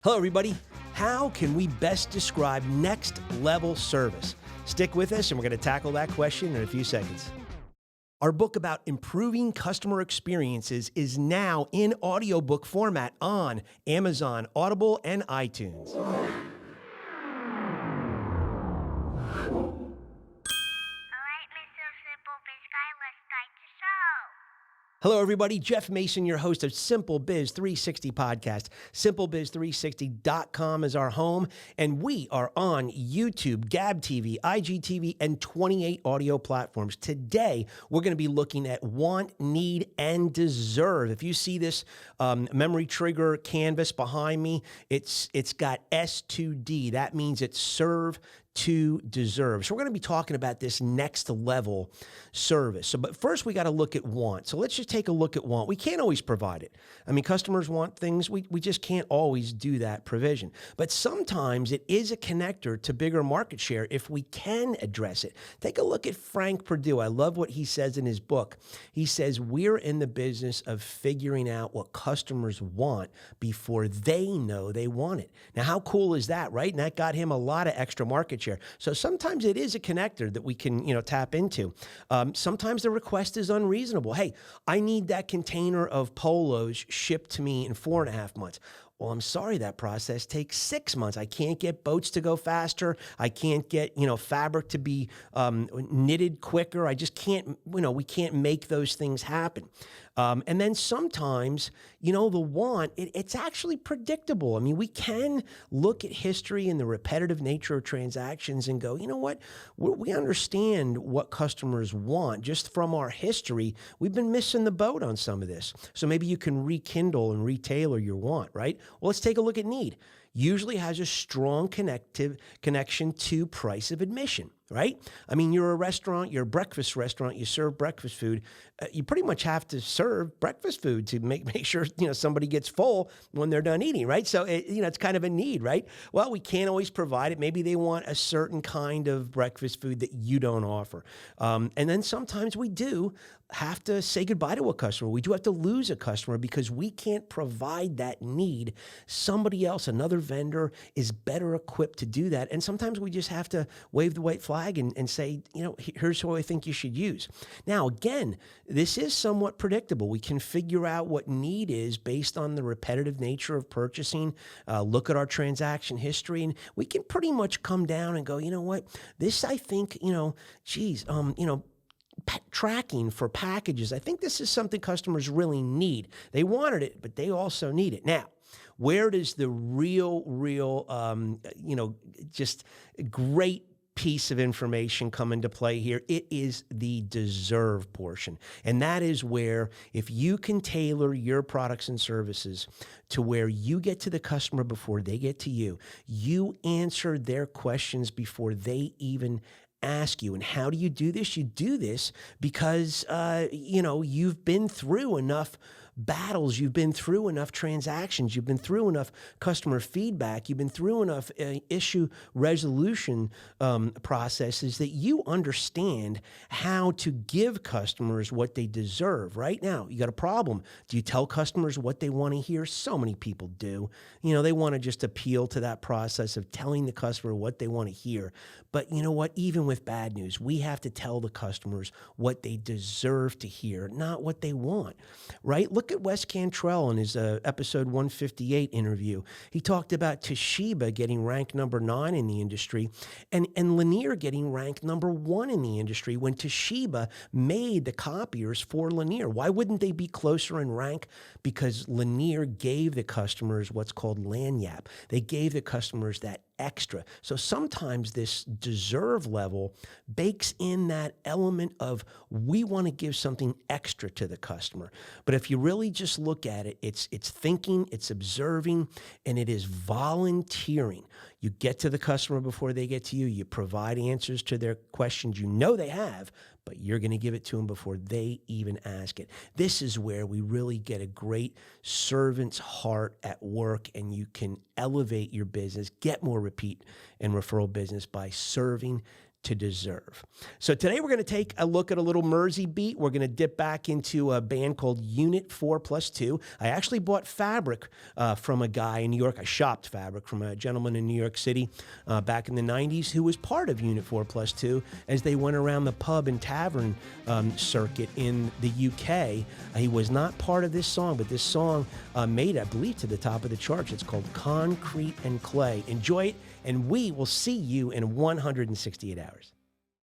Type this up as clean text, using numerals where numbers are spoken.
Hello, everybody. How can we best describe next level service? Stick with us, and we're going to tackle that question in a few seconds. Our book about improving customer experiences is now in audiobook format on Amazon, Audible, and iTunes. Hello, everybody. Jeff Mason, your host of SimpleBiz360 podcast. SimpleBiz360.com is our home, and we are on YouTube, Gab TV, IGTV, and 28 audio platforms. Today, we're going to be looking at want, need, and deserve. If you see this memory trigger canvas behind me, it's got S2D. That means it's serve to deserve. So we're going to be talking about this next level service. But first we got to look at want. So let's just take a look at want. We can't always provide it. I mean, customers want things. We just can't always do that provision. But sometimes it is a connector to bigger market share if we can address it. Take a look at Frank Perdue. I love what he says in his book. He says, we're in the business of figuring out what customers want before they know they want it. Now, how cool is that, right? And that got him a lot of extra market share. So sometimes it is a connector that we can, tap into. Sometimes the request is unreasonable. Hey, I need that container of polos shipped to me in 4.5 months. Well, I'm sorry, that process takes 6 months. I can't get boats to go faster. I can't get, fabric to be knitted quicker. I just can't, we can't make those things happen. And then sometimes, the want, it's actually predictable. I mean, we can look at history and the repetitive nature of transactions and go, you know what? We understand what customers want. Just from our history, we've been missing the boat on some of this. So maybe you can rekindle and retailer your want, right? Well, let's take a look at need. Usually has a strong connection to price of admission, right? I mean, you're a restaurant, you're a breakfast restaurant, you serve breakfast food. You pretty much have to serve breakfast food to make sure, somebody gets full when they're done eating, right? So, it's kind of a need, right? Well, we can't always provide it. Maybe they want a certain kind of breakfast food that you don't offer. And then sometimes we do have to say goodbye to a customer. We do have to lose a customer because we can't provide that need. Somebody else, another vendor, is better equipped to do that. And sometimes we just have to wave the white flag and say, here's who I think you should use. Now, again, this is somewhat predictable. We can figure out what need is based on the repetitive nature of purchasing, look at our transaction history, and we can pretty much come down and go, you know what, this I think, tracking for packages, I think this is something customers really need. They wanted it, but they also need it. Now, where does the real, just great piece of information come into play here? It is the deserve portion. And that is where if you can tailor your products and services to where you get to the customer before they get to you, you answer their questions before they even ask you. And how do you do this? You do this because, you've been through enough battles, you've been through enough transactions, you've been through enough customer feedback, you've been through enough issue resolution processes that you understand how to give customers what they deserve. Right now, you got a problem. Do you tell customers what they want to hear? So many people do. They want to just appeal to that process of telling the customer what they want to hear. But you know what? Even with bad news, we have to tell the customers what they deserve to hear, not what they want, right? Look at Wes Cantrell in his episode 158 interview. He talked about Toshiba getting ranked number 9 in the industry and Lanier getting ranked number 1 in the industry when Toshiba made the copiers for Lanier. Why wouldn't they be closer in rank? Because Lanier gave the customers what's called lanyap. They gave the customers that extra. So sometimes this deserve level bakes in that element of we want to give something extra to the customer. But if you really just look at it, it's thinking, it's observing, and it is volunteering. You get to the customer before they get to you. You provide answers to their questions they have, but you're going to give it to them before they even ask it. This is where we really get a great servant's heart at work, and you can elevate your business, get more repeat and referral business by serving to deserve. So today we're going to take a look at a little Mersey beat. We're going to dip back into a band called Unit 4+2. I actually bought fabric from a guy in New York. I shopped fabric from a gentleman in New York City back in the 90s who was part of Unit 4+2 as they went around the pub and tavern circuit in the UK. He was not part of this song, but this song made, I believe, to the top of the charts. It's called Concrete and Clay. Enjoy it, and we will see you in 168 hours.